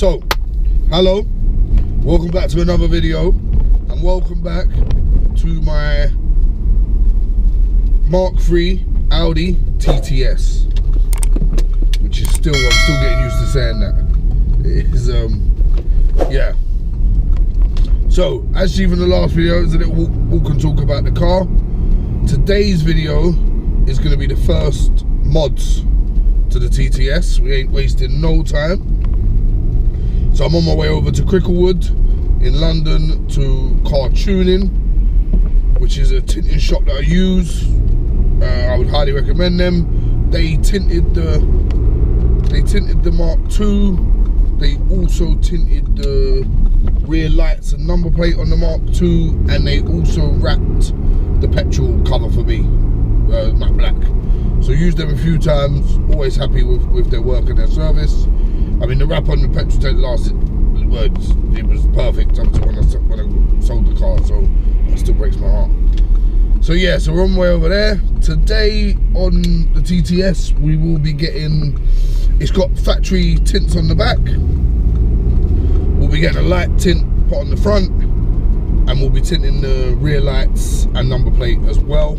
So, hello, welcome back to another video, and welcome back to my Mark 3 Audi TTS, which is still, I'm still getting used to saying that. It is, yeah. So, as in the last video, it's a little walk and talk about the car. Today's video is going to be the first mods to the TTS. We ain't wasting no time. So I'm on my way over to Cricklewood in London to Car Tuning, which is a tinting shop that I use. I would highly recommend them. They tinted the Mark II. They also tinted the rear lights and number plate on the Mark II, and they also wrapped the petrol cover for me, matte black. So used them a few times. Always happy with their work and their service. I mean, the wrap on the petrol tank lasted, it was perfect until when I sold the car, so it still breaks my heart. So yeah, so we're on the way over there. Today on the TTS, we will be getting, it's got factory tints on the back. We'll be getting a light tint put on the front, and we'll be tinting the rear lights and number plate as well.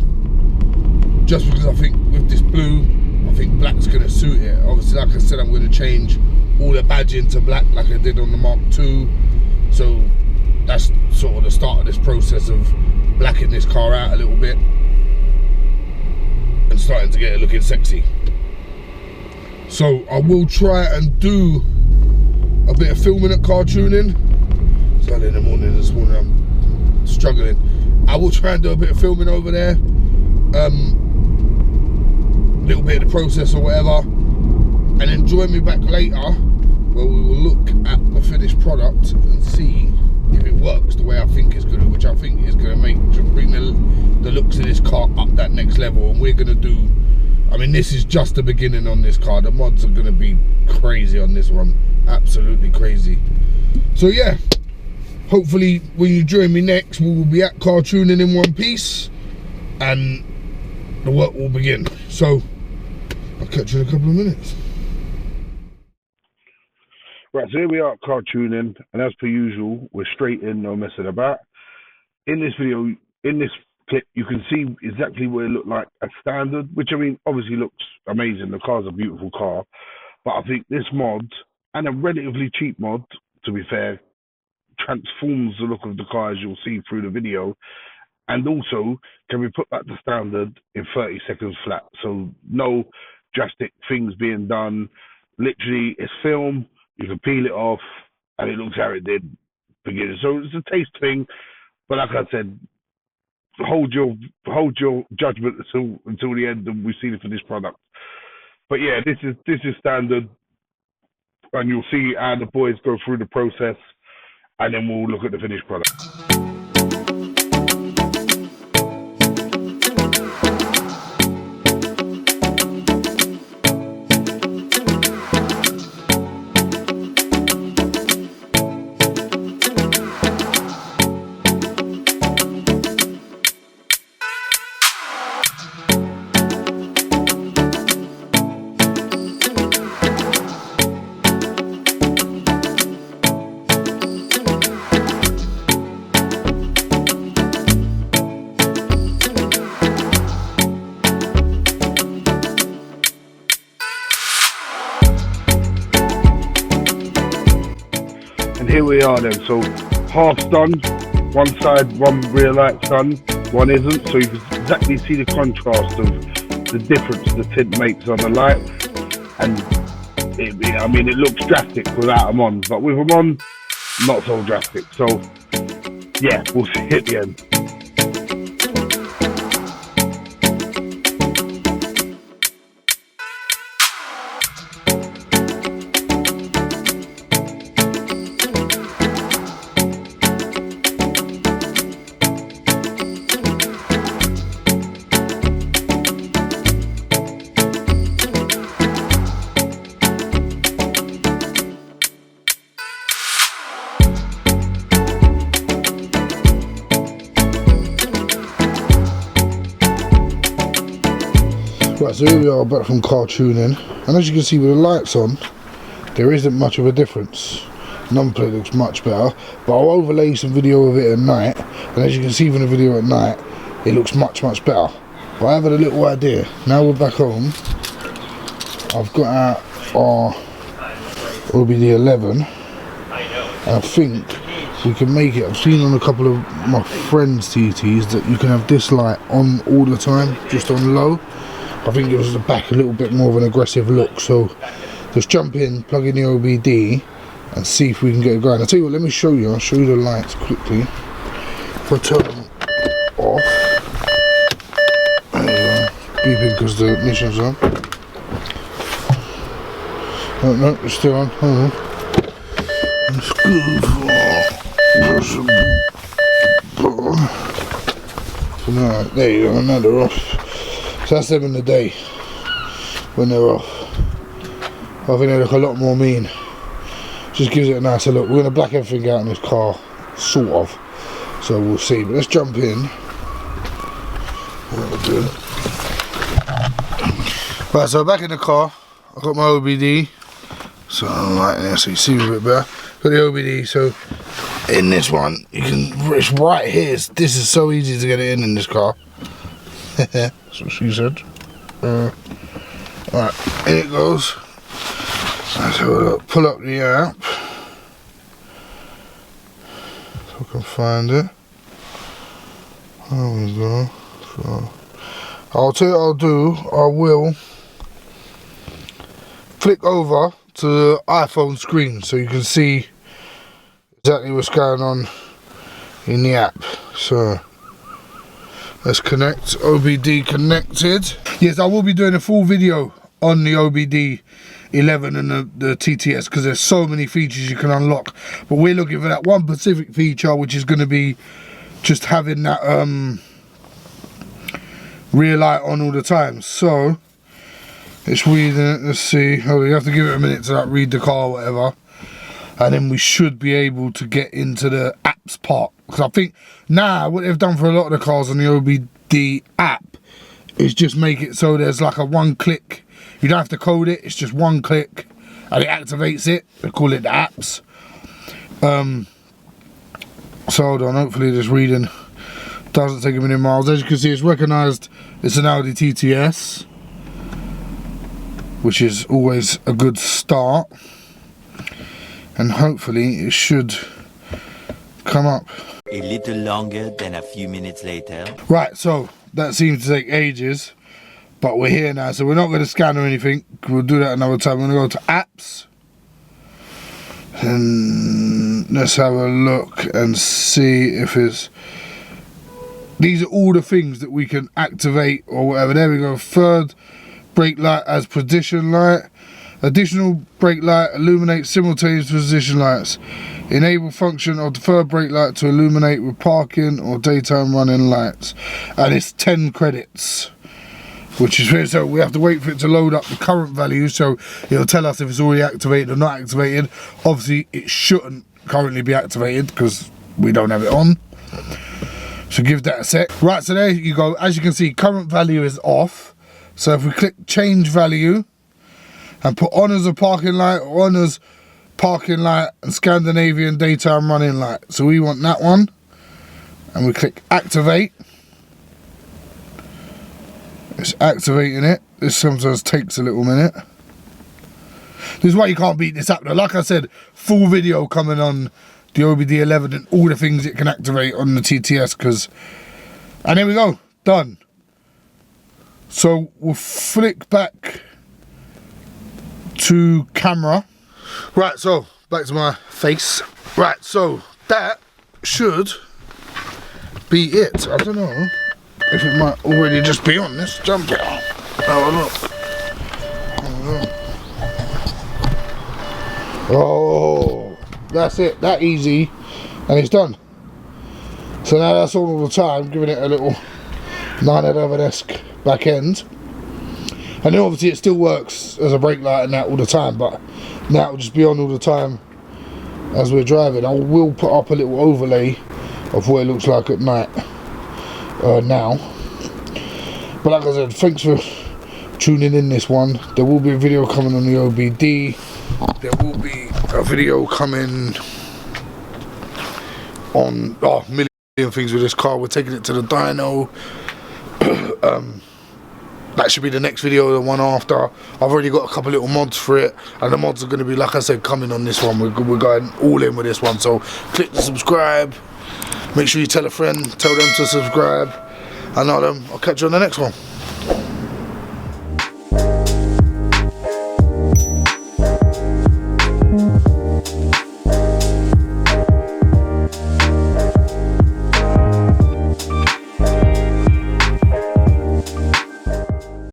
Just because I think with this blue, I think black's gonna suit it. Obviously, like I said, I'm gonna change all the badging to black like I did on the Mark II. So that's sort of the start of this process of blacking this car out a little bit and starting to get it looking sexy. So I will try and do a bit of filming at Car Tuning. It's early in the morning this morning, I'm struggling. I will try and do a bit of filming over there. Little bit of the process or whatever, and then join me back later where we will look at the finished product and see if it works the way I think it's gonna, which I think is gonna bring the looks of this car up that next level. And we're gonna do, I mean, this is just the beginning on this car. The mods are gonna be crazy on this one, absolutely crazy. So yeah, hopefully when you join me next, we will be at Car Tuning in one piece and the work will begin. So I'll catch you in a couple of minutes. Right, so here we are at Car Tuning, and as per usual, we're straight in, no messing about. In this video, in this clip, you can see exactly what it looked like as standard, which I mean, obviously looks amazing. The car's a beautiful car, but I think this mod, and a relatively cheap mod, to be fair, transforms the look of the car as you'll see through the video. And also, can we put that to standard in 30 seconds flat? So no drastic things being done. Literally, it's film, you can peel it off, and it looks how it did beginning. So it's a taste thing, but like I said, hold your judgment until the end, and we see the finished product. But yeah, this is standard, and you'll see how the boys go through the process, and then we'll look at the finished product. And here we are then, so half's done, one side, one rear light's done, one isn't, so you can exactly see the contrast of the difference the tint makes on the lights. And I mean, it looks drastic without them on, but with them on, not so drastic. So yeah, we'll see at the end. Right, so here we are back from Car Tuning, and as you can see with the lights on, there isn't much of a difference. Number plate looks much better, but I'll overlay some video of it at night, and as you can see from the video at night, it looks much better. But I have had a little idea. Now we're back home, I've got out our OBD 11, and I think we can make it. I've seen on a couple of my friends' TTs that you can have this light on all the time, just on low. I think it gives the back a little bit more of an aggressive look, so just jump in, plug in the OBD, and see if we can get it going. I'll tell you what, let me show you. I'll show you the lights quickly. If I turn them off, beeping because the ignition's on. Oh, no, it's still on. Hold on. It's good. So now, there you go. Now they're off. So that's them in the day when they're off. I think they look a lot more mean. Just gives it a nicer look. We're going to black everything out in this car, sort of. So we'll see. But let's jump in. Right, so back in the car. I've got my OBD. So I'm right there, so you see me a bit better. Got the OBD. So in this one, you can. It's right here. This is so easy to get it in this car. That's what she said. Right, in it goes. Let's have a look. Pull up the app. So I can find it. There we go. So I'll tell you what I'll do. I will flick over to the iPhone screen so you can see exactly what's going on in the app. So let's connect. OBD connected. Yes, I will be doing a full video on the OBD 11 and the TTS because there's so many features you can unlock. But we're looking for that one specific feature, which is going to be just having that rear light on all the time. So it's reading it. Let's see. Oh, you have to give it a minute to like, read the car or whatever. And then we should be able to get into the apps part. Because I think now what they've done for a lot of the cars on the OBD app is just make it so there's like a one click. You don't have to code it, it's just one click and it activates it. They call it the apps. So hold on, hopefully this reading doesn't take a million miles. As you can see, it's recognised it's an Audi TTS, which is always a good start. And hopefully it should come up. A little longer than a few minutes later. Right, so that seems to take ages, but we're here now, so we're not going to scan or anything. We'll do that another time. We're going to go to apps, and let's have a look and see if it's. These are all the things that we can activate or whatever. There we go. Third brake light as position light. Additional brake light illuminates simultaneous position lights. Enable function of the third brake light to illuminate with parking or daytime running lights. And it's 10 credits. Which is weird, so we have to wait for it to load up the current value, so it'll tell us if it's already activated or not activated. Obviously it shouldn't currently be activated because we don't have it on. So give that a sec. Right, so there you go. As you can see, current value is off. So if we click change value and put on as a parking light or on as parking light and Scandinavian daytime running light. So we want that one. And we click activate. It's activating it. This sometimes takes a little minute. This is why you can't beat this app though. Like I said, full video coming on the OBD 11 and all the things it can activate on the TTS. Because, and there we go, done. So we'll flick back to camera. Right, so back to my face. Right, so that should be it. I don't know if it might already just be on. Let's jump it on. Oh, that's it. That easy, and it's done. So now that's all the time, giving it a little 911-esque back end. And then obviously it still works as a brake light and that all the time, but now it'll just be on all the time as we're driving. I will put up a little overlay of what it looks like at night now. But like I said, thanks for tuning in this one. There will be a video coming on the OBD. There will be a video coming on a million things with this car. We're taking it to the dyno. That should be the next video, the one after. I've already got a couple little mods for it, and the mods are going to be, like I said, coming on this one. We're going all in with this one, so click the subscribe. Make sure you tell a friend, tell them to subscribe, and I'll catch you on the next one.